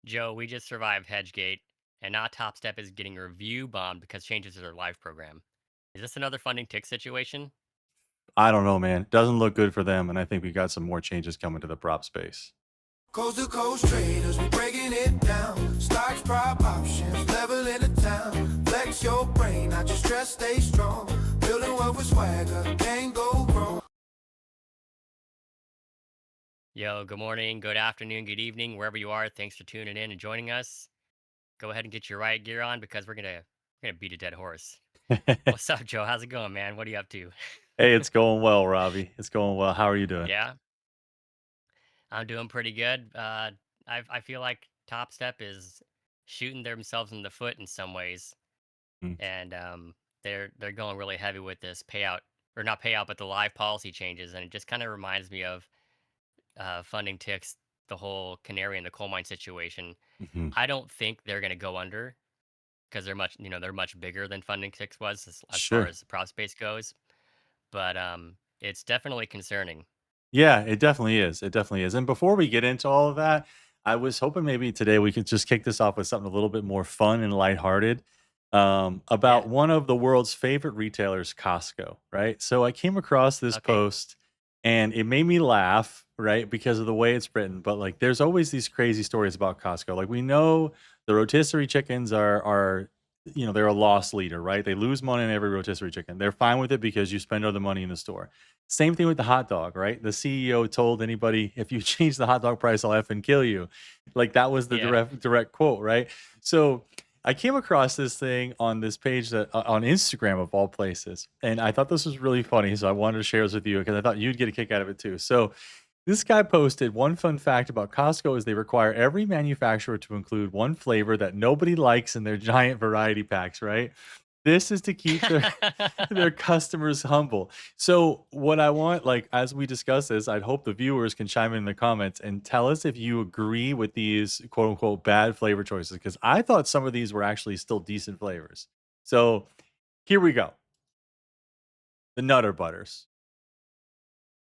Joe, we just survived Hedgegate, and now Topstep is getting review bombed because changes to their live program. Is this another funding tick situation? I don't know, man. Doesn't look good for them, and I think we got some more changes coming to the prop space. Coast to coast traders, we breaking it down. Stocks, prop options, level in the town. Flex your brain, not just stress, stay strong. Building wealth with swagger, can't go wrong. Yo, good morning, good afternoon, good evening, wherever you are. Thanks for tuning in and joining us. Go ahead and get your riot gear on because we're gonna beat a dead horse. Hey, What's up, Joe? How's it going, man? What are you up to? it's going well, Robbie. It's going well. How are you doing? Yeah, I'm doing pretty good. I feel like Top Step is shooting themselves in the foot in some ways, Mm, and they're going really heavy with this payout or not payout, but the live policy changes, and it just kind of reminds me of funding ticks, the whole canary in the coal mine situation. mhm. I don't think they're going to go under because they're much bigger than funding ticks was as far Sure. as the prop space goes. But it's definitely concerning. Yeah, it definitely is. It definitely is. And before we get into all of that, I was hoping maybe today we could just kick this off with something a little bit more fun and lighthearted Yeah. about one of the world's favorite retailers, Costco, right? So I came across this Okay. post and it made me laugh, right? Because of the way it's written. But like there's always these crazy stories about Costco. Like we know the rotisserie chickens are they're a loss leader, right? They lose money in every rotisserie chicken. They're fine with it because you spend all the money in the store. Same thing with the hot dog, right? The CEO told anybody, "If you change the hot dog price, I'll effing kill you." Like that was the Yeah. direct quote, right? So I came across this thing on this page that on Instagram of all places, and I thought this was really funny. So I wanted to share this with you because I thought you'd get a kick out of it too. So this guy posted one fun fact about Costco is they require every manufacturer to include one flavor that nobody likes in their giant variety packs, right? This is to keep their customers humble. So what I want, like, as we discuss this, I'd hope the viewers can chime in the comments and tell us if you agree with these quote unquote bad flavor choices. Because I thought some of these were actually still decent flavors. So here we go. The Nutter Butters.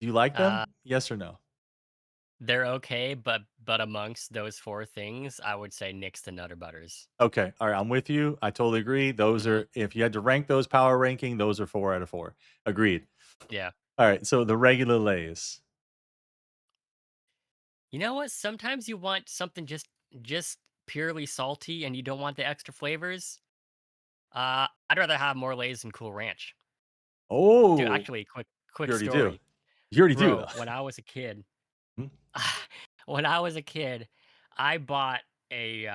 Do you like uh, them? Yes or no? they're okay, but amongst those four things, I would say nix the Nutter Butters. Okay. All right. I'm with you. I totally agree. Those Hmm. are, if you had to rank those power ranking, those are 4 out of 4. Agreed. Yeah. All right. So the regular Lays. You know what? Sometimes you want something just purely salty, and you don't want the extra flavors. I'd rather have more Lay's and Cool Ranch. Dude, Oh, actually, you quick already do. story, You already do, bro. though. When I was a kid, Hmm? when I was a kid, I bought a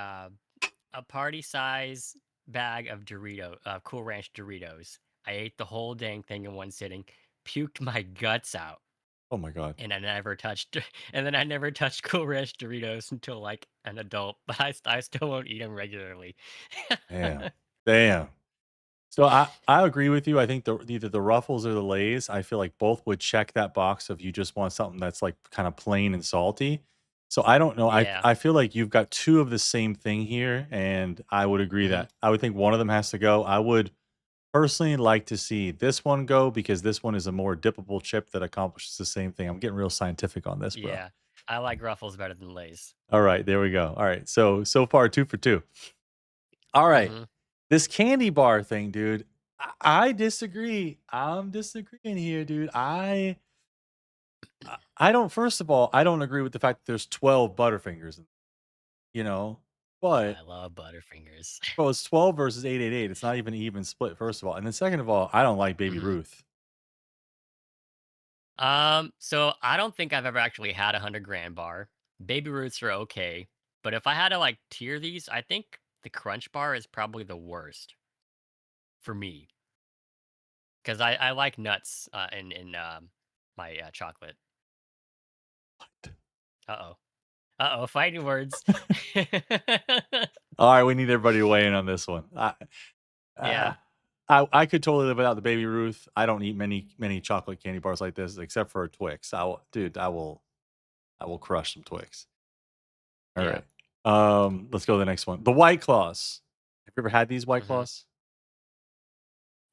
party size bag of Cool Ranch Doritos. I ate the whole dang thing in one sitting, puked my guts out, Oh my god. and I never touched. And then I never touched Cool Ranch Doritos until like an adult, but I still won't eat them regularly. Damn. Damn. So I agree with you. I think either the Ruffles or the Lay's, I feel like both would check that box if you just want something that's like kind of plain and salty. So I don't know. I Yeah. I feel like you've got two of the same thing here, and I would agree Hmm. that I would think one of them has to go. I would personally like to see this one go because this one is a more dippable chip that accomplishes the same thing. I'm getting real scientific on this, bro. Yeah. I like Ruffles better than Lay's. All right, there we go. All right, so far 2 for 2. All right. Hmm. This candy bar thing, dude, I disagree. I'm disagreeing here, dude. I don't first of all, I don't agree with the fact that there's 12 Butterfingers, you know, but I love Butterfingers. bro, it's 12 versus 888. It's not even an even split, first of all. And then second of all, I don't like Baby Mhm. Ruth. So I don't think I've ever actually had a 100 grand bar. Baby Roots are okay, but if I had to like tier these, I think the Crunch bar is probably the worst for me because I like nuts in my chocolate. Uh oh, fighting words. All right, we need everybody to weigh in on this one. Uh, Yeah, I could totally live without the Baby Ruth. I don't eat many chocolate candy bars like this except for a Twix. I will crush some Twix. All yeah. right. Let's go to the next one. The White Claws. Have you ever had these White Hmm. Claws?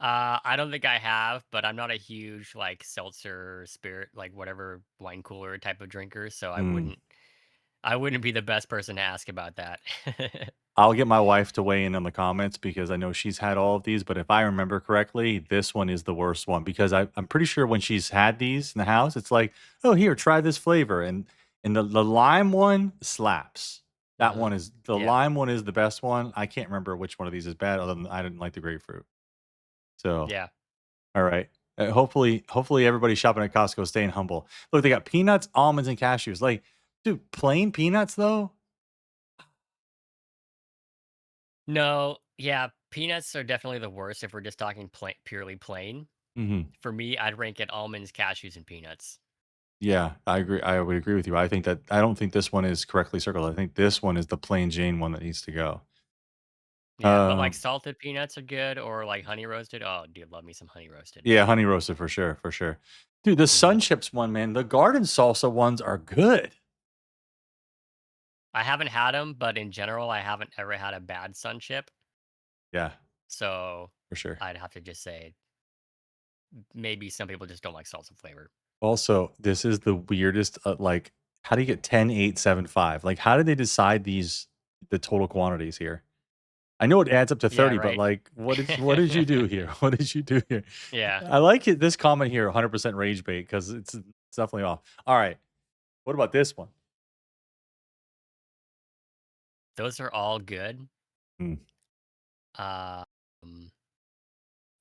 I don't think I have, but I'm not a huge like seltzer spirit, like whatever wine cooler type of drinker, so I Mm, wouldn't. I wouldn't be the best person to ask about that. I'll get my wife to weigh in on the comments because I know she's had all of these, but if I remember correctly, this one is the worst one because I'm pretty sure when she's had these in the house, it's like, oh, here, try this flavor. And the lime one slaps. That Mhm. one is the Yeah. lime one is the best one. I can't remember which one of these is bad, other than I didn't like the grapefruit. So, Yeah. all right. Hopefully everybody shopping at Costco is staying humble. Look, they got peanuts, almonds, and cashews. Like, dude, plain peanuts though? No, yeah, peanuts are definitely the worst if we're just talking purely plain. Hmm. For me, I'd rank it almonds, cashews, and peanuts. Yeah, I agree. I would agree with you. I don't think this one is correctly circled. I think this one is the plain Jane one that needs to go. Yeah, but like Um, salted peanuts are good or like honey roasted. Oh, dude, love me some honey roasted. yeah, honey roasted for sure, for sure. Dude, the Hmm. sun chips one, man, the garden salsa ones are good. I haven't had them, but in general, I haven't ever had a bad sun chip. Yeah, So for sure. I'd have to just say maybe some people just don't like salsa flavor. Also, this is the weirdest. Like, how do you get 10, 8, 7, 5? Like, how did they decide the total quantities here? I know it adds up to Yeah, 30, but right. like, what did you do here? What did you do here? Yeah, I like it. This comment here, 100% rage bait, because it's definitely off. All right. What about this one? those are all good. Mm, Um,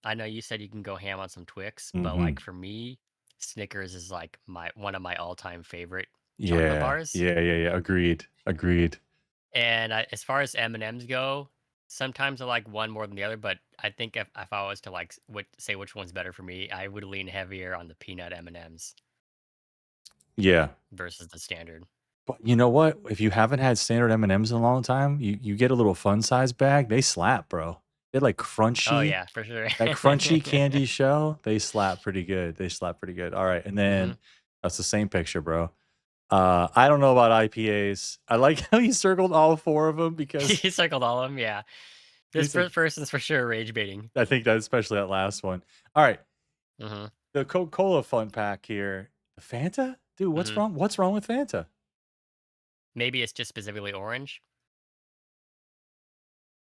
I know you said you can go ham on some Twix, but mhm. like for me, Snickers is like my one of my all-time favorite chocolate Yeah. bars. Yeah, yeah, yeah. Agreed. Agreed. And as far as M&Ms go, sometimes I like one more than the other, but I think if I was to like say which one's better for me, I would lean heavier on the peanut M&Ms Yeah. versus the standard. But you know what? If you haven't had standard M&Ms in a long time, you get a little fun size bag. They slap, bro. They're like Oh crunchy. yeah, for sure. That crunchy candy shell, they slap pretty good. They slap pretty good. All right. And then Hmm. that's the same picture, bro. I don't know about IPAs. I like how he circled all four of them because He circled all of them. Yeah, this he's like, person's for sure rage baiting. I think that especially that last one. All right. Hmm. The Coca-Cola fun pack here. The Fanta? Dude, what's Hmm. wrong? What's wrong with Fanta? Maybe it's just specifically orange.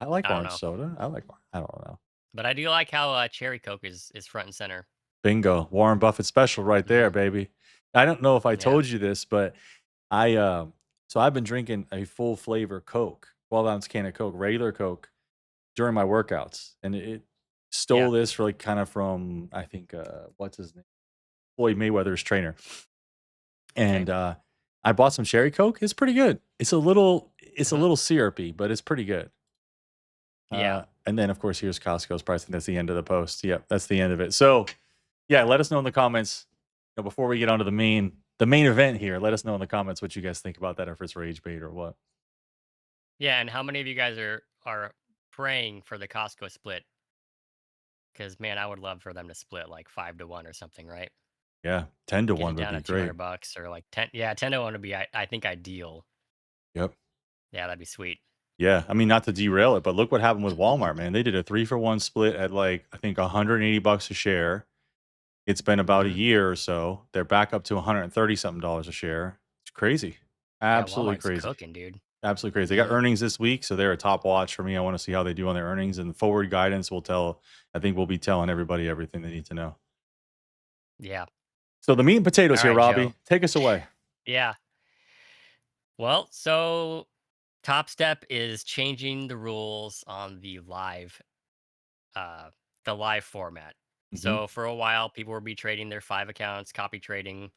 I like I don't orange know, soda. I don't know. but I do like how cherry Coke is front and center. Bingo. Warren Buffett special right there, Hmm. baby. I don't know if I Yeah, told you this, but so I've been drinking a full flavor Coke, 12-ounce can of Coke, regular Coke during my workouts. And it yeah. stole this for like kind of from I think what's his name? Floyd Mayweather's trainer. Okay. And I bought some cherry Coke. It's pretty good. It's a Hmm. little syrupy, but it's pretty good. Yeah. And then of course here's Costco's price, and that's the end of the post. Yep, that's the end of it. So yeah, let us know in the comments. Before we get on to the main event here, let us know in the comments what you guys think about that, if it's rage bait or what. Yeah, and how many of you guys are praying for the Costco split? Because man, I would love for them to split like 5-1 or something, right? Yeah, 10 to Get 1 it would down be to 200 great. bucks or like 10. Yeah, 10-1 would be I think ideal. Yep. Yeah, that'd be sweet. Yeah, I mean, not to derail it, but look what happened with Walmart, man. They did a 3-for-1 split at like I think 180 bucks a share. It's been about a Hmm. year or so. They're back up to 130 something dollars a share. It's crazy. Yeah, Absolutely Walmart's crazy. cooking, dude. Absolutely crazy. They got Hmm. earnings this week, so they're a top watch for me. I want to see how they do on their earnings, and forward guidance will tell. I think we'll be telling everybody everything they need to know. Yeah. So the meat and potatoes All here, right, Robbie. Joe. Take us away. Yeah. Well, so Topstep is changing the rules on uh the live format. Hmm. So for a while, people were be trading their 5 accounts, copy trading,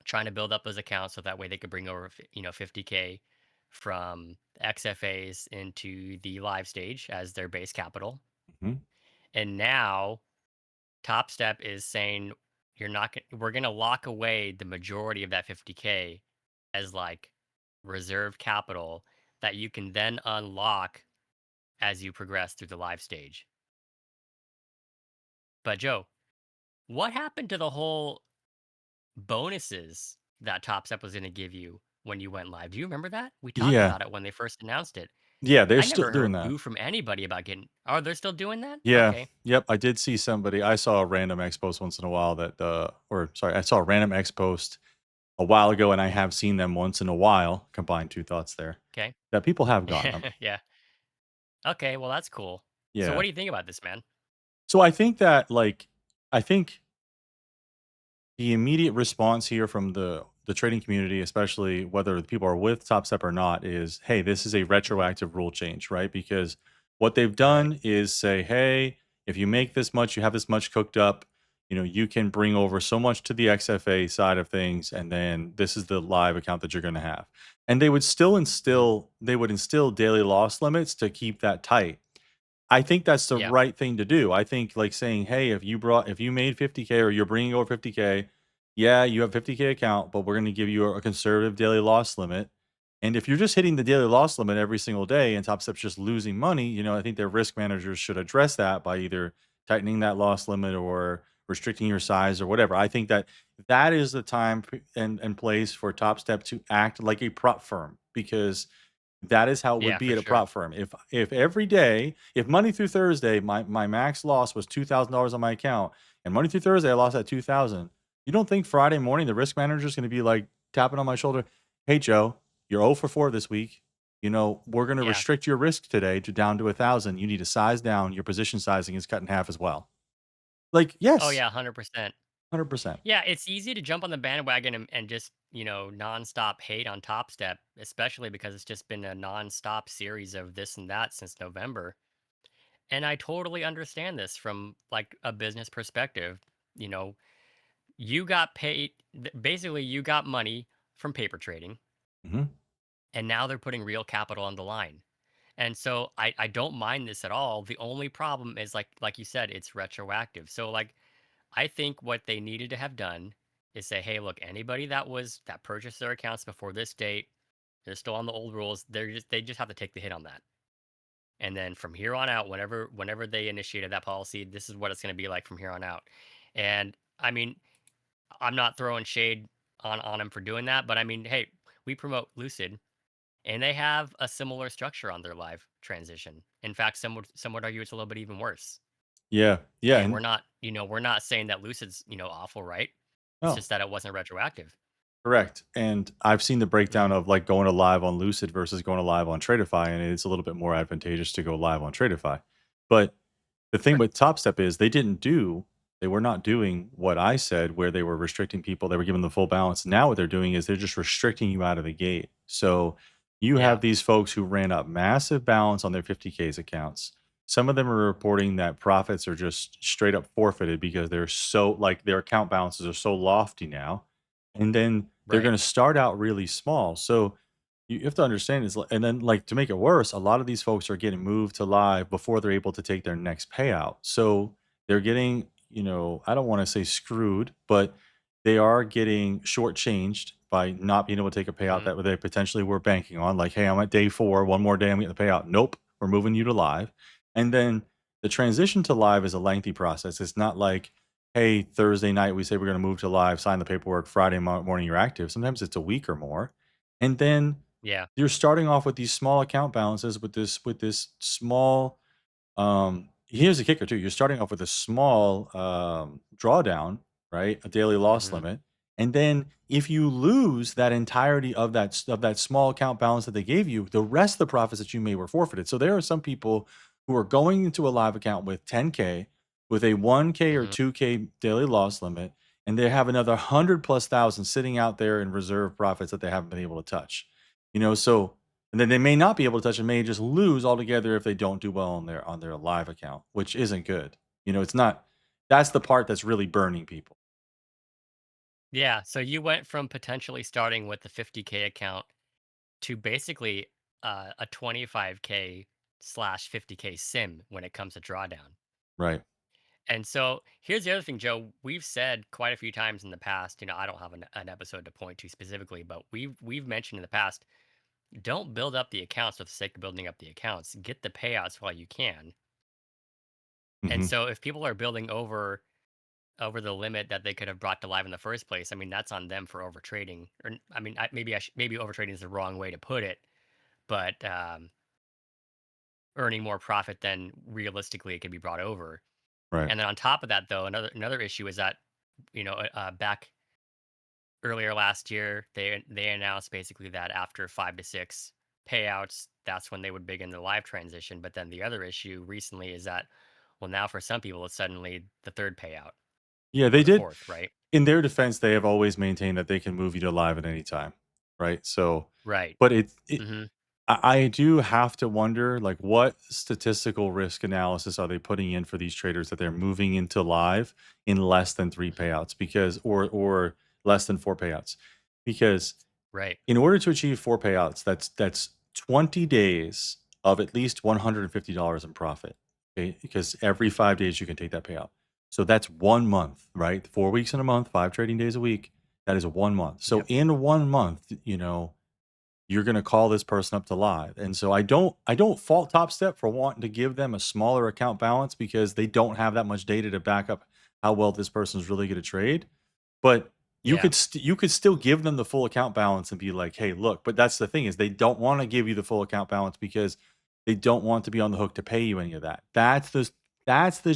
trying to build up those accounts so that way they could bring over 50K from XFAs into the live stage as their base capital. Hmm. And now Top Step is saying we're going to lock away the majority of that 50K as like reserve capital that you can then unlock as you progress through the live stage. But Joe, what happened to the whole bonuses that Top Step was going to give you when you went live? Do you remember that? We talked Yeah, about it when they first announced it. yeah, they're I still never doing heard that. boo from anybody about getting. Oh, they're still doing that? Yeah, Okay. yep. I did see somebody. I saw a random X post once in a while that, or sorry, I saw a random X post a while ago, and I have seen them once in a while. Combine two thoughts there Okay. that people have gotten them. Yeah. Okay, well, that's cool. So what Yeah. do you think about this, man? So I think that I think the immediate response here from the trading community, especially whether the people are with Topstep or not, is hey, this is a Mhm. retroactive rule change, right? Because what they've Right. done is say, hey, if you make this much, you have this much cooked up, you can bring over so much to the XFA side of things, and then this is the live account that you're going to have. And Mhm. they would instill daily loss limits to keep that tight. I think that's the Yeah. right thing to do. I think like saying, "Hey, if you made 50K or you're bringing over 50K, yeah, you have 50K account, but we're going to give you a conservative daily loss limit." And if you're just hitting the daily loss limit every single day and Top Step's just losing money, I think their risk managers should address that by either tightening that loss limit or restricting your size or whatever. I think that that is the time and place for Top Step to act like a prop firm, because that is how it would Yeah, be for at a sure. prop firm. If every day, if Monday through Thursday, my max loss was $2,000 on my account, and Monday through Thursday I lost that 2,000, you don't think Friday morning the risk manager is going to be like tapping on my shoulder, "Hey Joe, you're 0 for 4 this week. We're going to Yeah. restrict your risk today to down to 1,000. You need to size down. Your position sizing is cut in half as well." Like, Oh, yes, yeah, 100%. 100%. Yeah, it's easy to jump on the bandwagon and just, nonstop hate on Top Step, especially because it's just been a nonstop series of this and that since November. And I totally understand this from like a business perspective. You know, you got paid, basically, you got money from paper trading, Mhm. and now they're putting real capital on the line. And so I don't mind this at all. The only problem is like you said, it's retroactive. So like I think what they needed to have done is say, hey, look, anybody that purchased their accounts before this date, they're still on the old rules. They just have to take the hit on that. And then from here on out, whenever they initiated that policy, this is what it's going to be like from here on out. And I mean, I'm not throwing shade on them for doing that, but I mean, hey, we promote Lucid, and they have a similar structure on their live transition. In fact, some would argue it's a little bit even worse. Yeah. Yeah, And and we're not saying that Lucid's, awful, right? It's oh, just that it wasn't retroactive. correct, and I've seen the breakdown Mhm. of, like, going to live on Lucid versus going to live on Tradeify, and it's a little bit more advantageous to go live on Tradeify. But the thing Right. with Topstep is they were not doing what I said, where they were restricting people, they were giving them the full balance. Now what they're doing is they're just restricting you out of the gate. So, you Yeah. have these folks who ran up massive balance on their 50Ks accounts. Some of them are reporting that profits are just straight up forfeited because they're so like, their account balances are so lofty now, and then they're Right. gonna start out really small. So, you have to understand is, and then, like, to make it worse, a lot of these folks are getting moved to live before they're able to take their next payout. So they're getting, I don't want to say screwed, but they are getting shortchanged by not being able to take a payout Mhm. that they potentially were banking on. Like, hey, I'm at day 4, one more day, I'm getting the payout. Nope, we're moving you to live. And then the transition to live is a lengthy process. It's not like, hey, Thursday night we say we're going to move to live, sign the paperwork, Friday morning you're active. Sometimes it's a week or more. And then Yeah. you're starting off with these small account balances with this small, here's the kicker too. You're starting off with a small drawdown, right? A daily loss Mhm. limit. And then if you lose that entirety of that small account balance that they gave you, the rest of the profits that you made were forfeited. So there are some people who are going into a live account with 10K with a 1K or Mhm. 2K daily loss limit, and they have another 100 plus thousand sitting out there in reserve profits that they haven't been able to touch. So, and then they may not be able to touch and may just lose altogether if they don't do well on their live account, which isn't good. It's not, that's the part that's really burning people. Yeah, so you went from potentially starting with the 50K account to basically a 25K slash 50K sim when it comes to drawdown. Right. And so here's the other thing, Joe. We've said quite a few times in the past. I don't have an episode to point to specifically, but we've mentioned in the past. Don't build up the accounts for the sake of building up the accounts. Get the payouts while you can. And Hmm. so if people are building over the limit that they could have brought to live in the first place, I mean that's on them for over trading. Or I mean, maybe over trading is the wrong way to put it, but earning more profit than realistically it could be brought over. Right. And then on top of that, though, another issue is that back earlier last year, they announced basically that after 5 to 6 payouts, that's when they would begin the live transition. But then the other issue recently is that, well, now for some people, it's suddenly the third payout Yeah, or they the did. fourth, right? In their defense, they have always maintained that they can move you to live at any time, right? So, Right. but Hmm. I do have to wonder, like, what statistical risk analysis are they putting in for these traders that they're moving into live in less than three Hmm. payouts because, or less than four payouts, because Right. in order to achieve four payouts, that's 20 days of at least $150 in profit. Okay, because every 5 days you can take that payout. So that's 1 month, right? 4 weeks in a month, 5 trading days a week. That is 1 month. So Yep. in 1 month, you're going to call this person up to live. And so I don't fault Topstep for wanting to give them a smaller account balance because they don't have that much data to back up how well this person's really going to trade. But Yeah. you could still give them the full account balance and be like, "Hey, look," but that's the thing is they don't want to give you the full account balance because they don't want to be on the hook to pay you any of that. That's the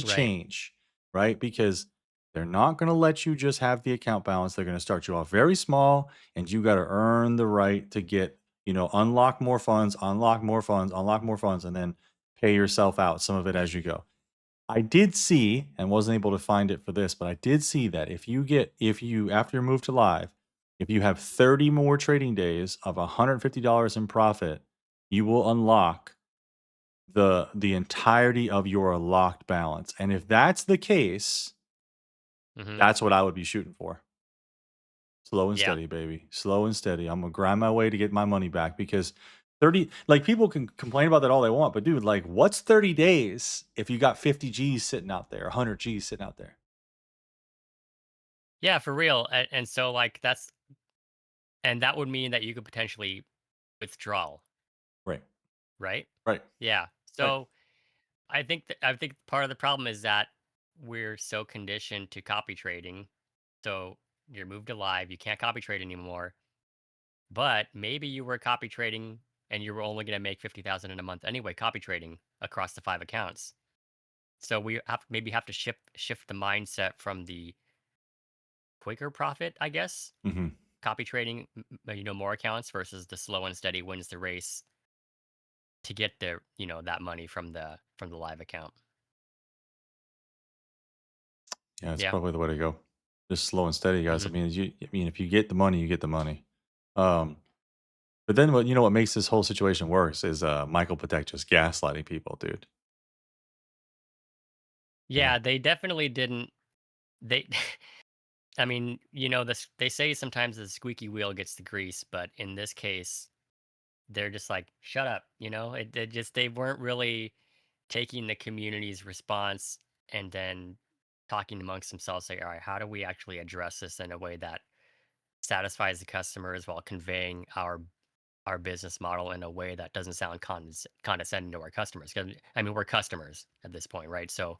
Right. change, right? Because they're not going to let you just have the account balance. They're going to start you off very small and you got to earn the right to get, unlock more funds, unlock more funds, unlock more funds and then pay yourself out some of it as you go. I did see and wasn't able to find it for this, but I did see that if you after you move to live, if you have 30 more trading days of $150 in profit, you will unlock the entirety of your locked balance. And if that's the case, Hmm. that's what I would be shooting for. Slow and Yeah. steady, baby. Slow and steady. I'm gonna grind my way to get my money back because 30, like people can complain about that all they want, but dude, like what's 30 days if you got 50 G's sitting out there, 100 G's sitting out there? Yeah, for real. And so like and that would mean that you could potentially withdraw, Right. right? Right. Yeah. Right. So I think part of the problem is that we're so conditioned to copy trading. So you're moved to live, you can't copy trade anymore. But maybe you were copy trading and you were only going to make 50,000 in a month anyway, copy trading across the 5 accounts. So we have to shift the mindset from the quicker profit, I guess, Mhm. copy trading, more accounts versus the slow and steady wins the race to get that money from the live account. Yeah, it's Yeah. probably the way to go. Just slow and steady, guys. Hmm. I mean, if you get the money, you get the money. Um, but then what makes this whole situation worse is Michael Patek just gaslighting people, dude. You know? Yeah, they definitely didn't. They, I mean, this. They say sometimes the squeaky wheel gets the grease, but in this case, they're just like, shut up. They weren't really taking the community's response and then talking amongst themselves, say, all right, how do we actually address this in a way that satisfies the customers while conveying our business model in a way that doesn't sound condescending to our customers? Because I mean, we're customers at this point, right? So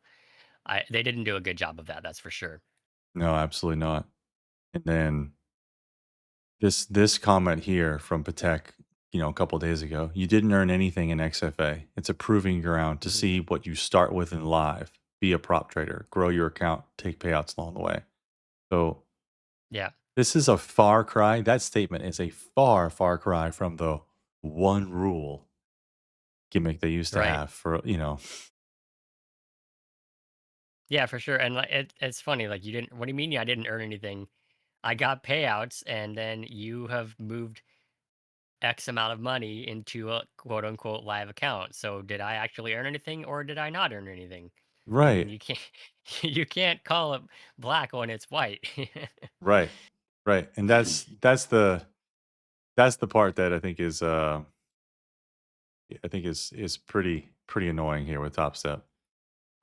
they didn't do a good job of that. That's for sure. No, absolutely not. And then this comment here from Patek, a couple days ago. You didn't earn anything in XFA. It's a proving ground to Hmm. see what you start with in live. Be a prop trader, grow your account, take payouts along the way. So Yeah. this is a far cry. That statement is a far, far cry from the one rule gimmick they used to Right. have for. Yeah, for sure. And like it's funny, like you didn't. What do you mean? I didn't earn anything. I got payouts, and then you have moved X amount of money into a quote unquote live account. So did I actually earn anything or did I not earn anything? And Right, you can't you can't call it black when it's white. right, right. And that's the part that I think is pretty annoying here with Topstep.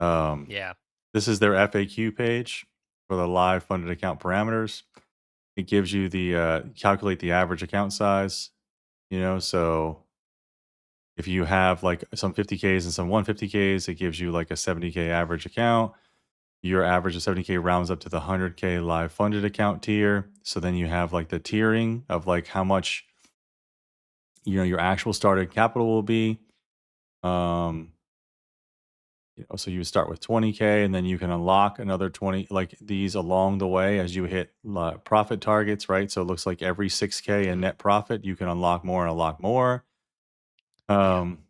Um, Yeah. this is their FAQ page for the live funded account parameters. It gives you the calculate the average account size. So if you have like some 50Ks and some 150Ks, it gives you like a 70K average account. Your average of 70K rounds up to the 100K live funded account tier. So then you have like the tiering of like how much your actual started capital will be. Um, So you would start with 20K and then you can unlock another 20 like these along the way as you hit profit targets, right? So it looks like every 6K in Mhm. net profit, you can unlock more and unlock more. Yeah. Um,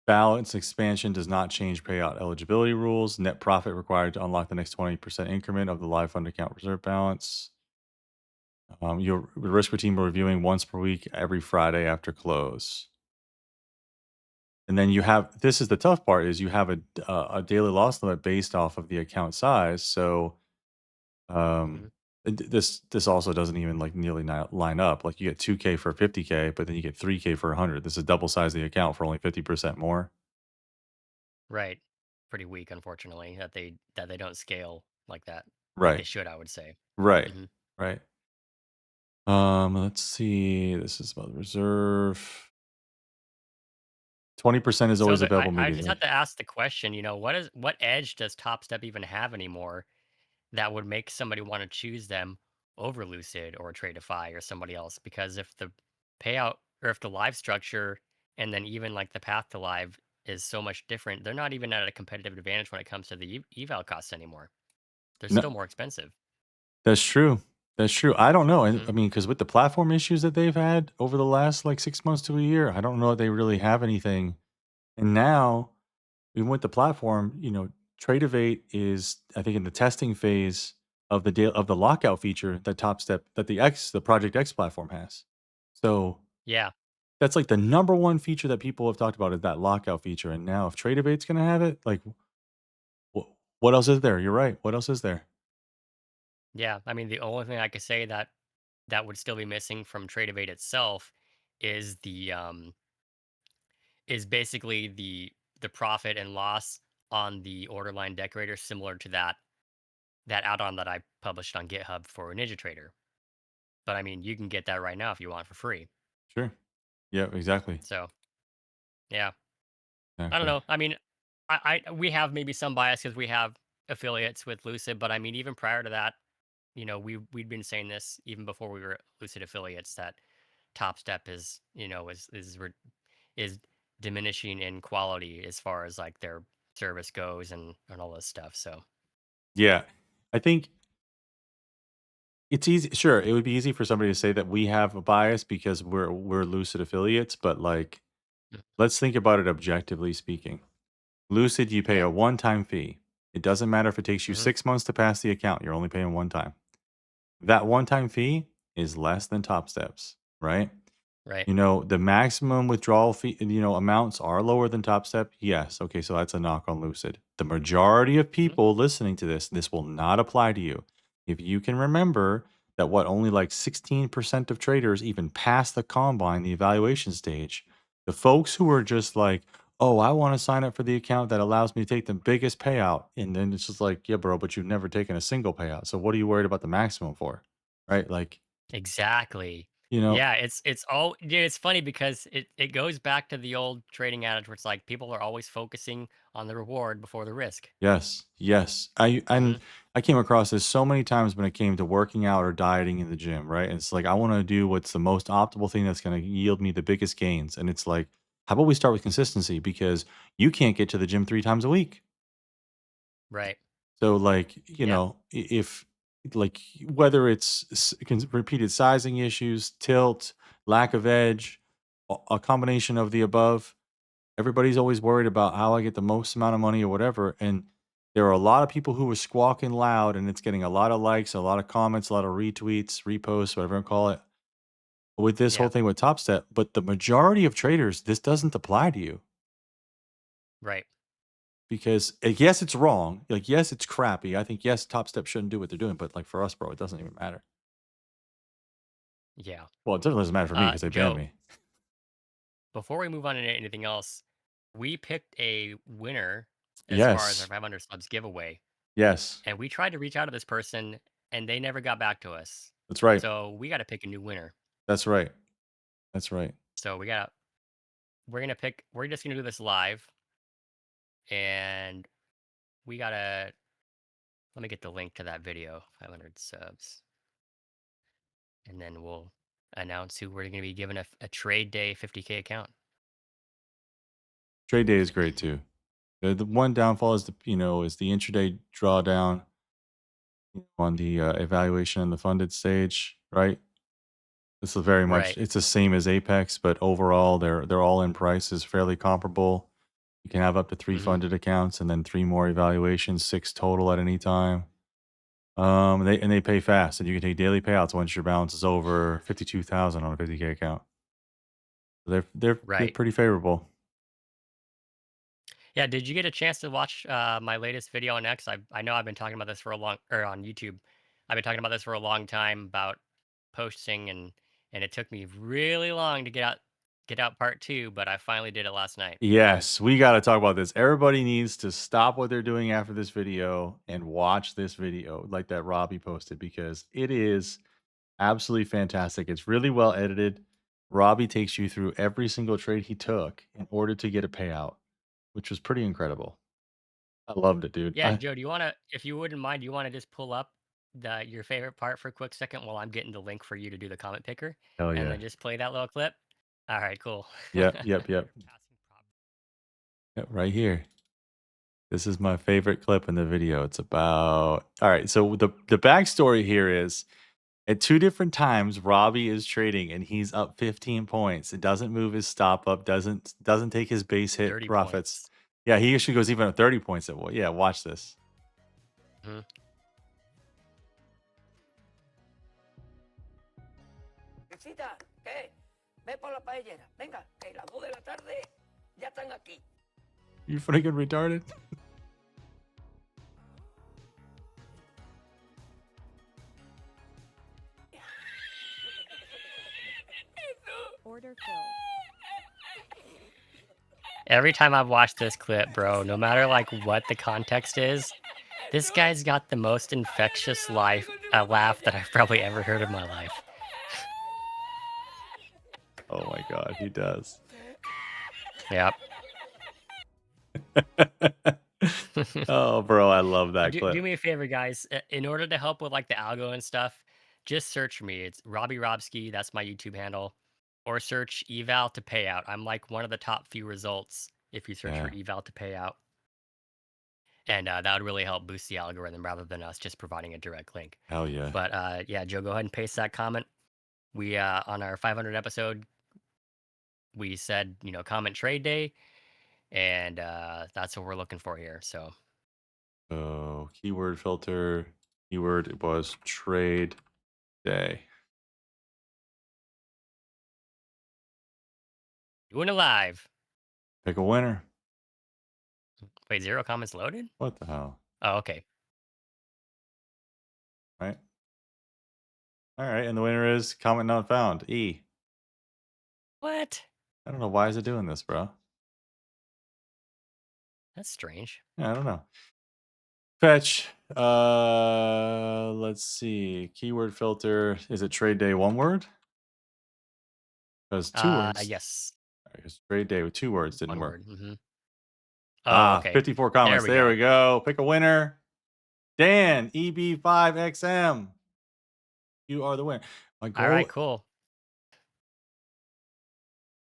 Balance expansion does not change payout eligibility rules. Net profit required to unlock the next 20% increment of the live fund account reserve balance. Your risk team reviewing once per week every Friday after close. And then you have this is the tough part is you have a daily loss limit based off of the account size. So Mhm. this also doesn't even like nearly line up. Like you get 2K for 50K, but then you get 3K for 100. This is double size the account for only 50% more. Right. Pretty weak, unfortunately, that they don't scale like that, like they Right. should, I would say. Right. Mhm. Right. Let's see. This is about the reserve. 20% is So always the available I just immediately. have to ask the question, what edge does Topstep even have anymore that would make somebody want to choose them over Lucid or Tradeify or somebody else? Because if the payout or if the live structure and then even like the path to live is so much different, they're not even at a competitive advantage when it comes to the eval costs anymore. They're No, still more expensive. that's true. That's true. I don't know. And Hmm. I mean, because with the platform issues that they've had over the last like 6 months to a year, I don't know if they really have anything. And now, even with the platform, Tradeovate is, I think, in the testing phase of the lockout feature that Topstep that the Project X platform has. So Yeah, that's like the number one feature that people have talked about is that lockout feature. And now if Tradeovate's gonna have it, like what else is there? You're right. What else is there? yeah. I mean, the only thing I could say that would still be missing from Tradeovate itself is basically the profit and loss on the order line decorator, similar to that add-on that I published on GitHub for NinjaTrader. But I mean, you can get that right now if you want for free. Sure. Yeah, exactly. So yeah, I don't Exactly. know. I mean, we have maybe some bias because we have affiliates with Lucid, but I mean, even prior to that, we'd been saying this even before we were Lucid affiliates that Topstep is diminishing in quality as far as like their service goes and all this stuff. So Yeah. I think it's easy. Sure, it would be easy for somebody to say that we have a bias because we're Lucid affiliates, but like mm, let's think about it objectively speaking. Lucid, you pay yeah, a one-time fee. It doesn't matter if it takes you hmm 6 months to pass the account, you're only paying one time. That one-time fee is less than Top Steps, right? right, The maximum withdrawal fee, amounts are lower than Top Step. Yes. Okay. So that's a knock on Lucid. The majority of hmm people listening to this will not apply to you. If you can remember that only like 16% of traders even pass the combine, the evaluation stage, the folks who are just like, oh, I want to sign up for the account that allows me to take the biggest payout. And then it's just like, yeah, bro, but you've never taken a single payout. So what are you worried about the maximum for? Right. Like, exactly. you know, Yeah, it's all yeah, it's funny because it goes back to the old trading adage where it's like people are always focusing on the reward before the risk. Yes, yes. Hmm. I came across this so many times when it came to working out or dieting in the gym, right? And it's like I want to do what's the most optimal thing that's going to yield me the biggest gains. And it's like, how about we start with consistency because you can't get to the gym 3 times a week. Right. So like, Yeah. if like whether it's repeated sizing issues, tilt, lack of edge, a combination of the above, everybody's always worried about how I get the most amount of money or whatever. And there are a lot of people who are squawking loud and it's getting a lot of likes, a lot of comments, a lot of retweets, reposts, whatever you call it, with this whole Yeah. thing with Top Step. But the majority of traders, this doesn't apply to you Right. because yes, it's wrong. Like, yes, it's crappy. I think, yes, Top Step shouldn't do what they're doing. But like for us, bro, it doesn't even matter. Yeah. Well, it definitely doesn't matter for me because they banned Joe, me. before we move on to anything else, we picked a winner as far as our Yes. 500 subs giveaway, Yes. and we tried to reach out to this person, and they never got back to us. That's right. So we got to pick a new winner. That's right. That's right. So we're just gonna do this live, and we gotta let me get the link to that video, 500 subs, and then we'll announce who we're gonna be giving a trade day 50K account. Trade day is great too. The one downfall is the intraday drawdown on the evaluation and the funded stage, right? This is very much Right. it's the same as Apex, but overall they're all in price is fairly comparable. You can have up to 3 Hmm. funded accounts and then 3 more evaluations, 6 total at any time. They pay fast, and you can take daily payouts once your balance is over 52,000 on a 50K account. They're Right. pretty favorable. Yeah. Did you get a chance to watch my latest video on X? I know I've been talking about this for a long, or on YouTube. I've been talking about this for a long time about posting, and it took me really long to get out part two, but I finally did it last night. Yes, we gotta talk about this. Everybody needs to stop what they're doing after this video and watch this video like that Robbie posted because it is absolutely fantastic. It's really well edited. Robbie takes you through every single trade he took in order to get a payout, which was pretty incredible. I loved it, dude. Yeah, Joe, do you want to, if you wouldn't mind, do you want to just pull up your favorite part for a quick second while I'm getting the link for you to do the comment picker, Hell and yeah. then just play that little clip? All right, cool. Yep, yep, yep. Passing Yep, right here. This is my favorite clip in the video. It's about all right. So the backstory here is at two different times, Robbie is trading and he's up 15 points. It doesn't move his stop up, doesn't take his base hit 30 profits. points. Yeah, he actually goes even at 30 points at yeah, watch this. Mhm. Visita, ¿qué? Ve por la paellera. Venga, que las 2 de la tarde ya están aquí. You freaking retarded. Order filled. Every time I've watched this clip, bro, no matter like what the context is, this guy's got the most infectious laugh that I've probably ever heard in my life. Oh my god, he does. Yep. Oh, bro, I love that Do, clip. do me a favor, guys. In order to help with like the algo and stuff, just search me. It's Robbie Robski. That's my YouTube handle. Or search eval to payout. I'm like one of the top few results if you search for Yeah, eval to payout. And that would really help boost the algorithm rather than us just providing a direct link. hell yeah. But yeah, Joe, go ahead and paste that comment. We on our 500 episode, we said comment trade day, and that's what we're looking for here. So So keyword filter, keyword was trade day. doing it live. Pick a winner. Wait, 0 comments loaded? What the hell? Oh, okay. Right? All right, and the winner is comment not found. E. What? I don't know why is it doing this, bro. That's strange. Yeah, I don't know. Fetch. Let's see. Keyword filter. Is it trade day one word? Because two words. Yes. Because trade day with 2 words didn't One work. word. Oh, okay. 54 There comments. we There go. we go. Pick a winner. Dan, EB5XM. You are the winner. My goal. All right, cool.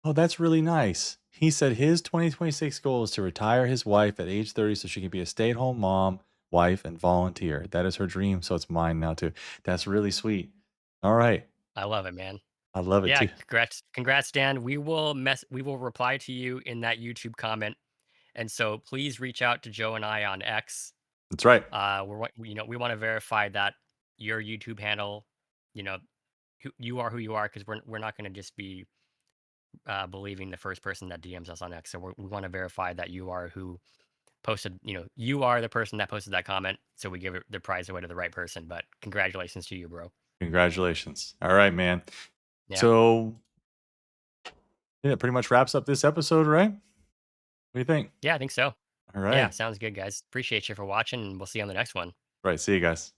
Oh, that's really nice. He said his 2026 goal is to retire his wife at age 30 so she can be a stay-at-home mom, wife, and volunteer. That is her dream, so it's mine now too. That's really sweet. All right. I love it, man. I love it Yeah, too. congrats, Dan. We will reply to you in that YouTube comment. And so please reach out to Joe and I on X. That's right. We want to verify that your YouTube handle, you are who you are, because we're not going to just be believing the first person that DMs us on X. So we want to verify that you are who posted, you are the person that posted that comment. So we give the prize away to the right person. But congratulations to you, bro. Congratulations. All right, man. Yeah. So yeah, it pretty much wraps up this episode, right? What do you think? Yeah, I think so. All right. Yeah, sounds good, guys. Appreciate you for watching, and we'll see you on the next one. Right. See you guys.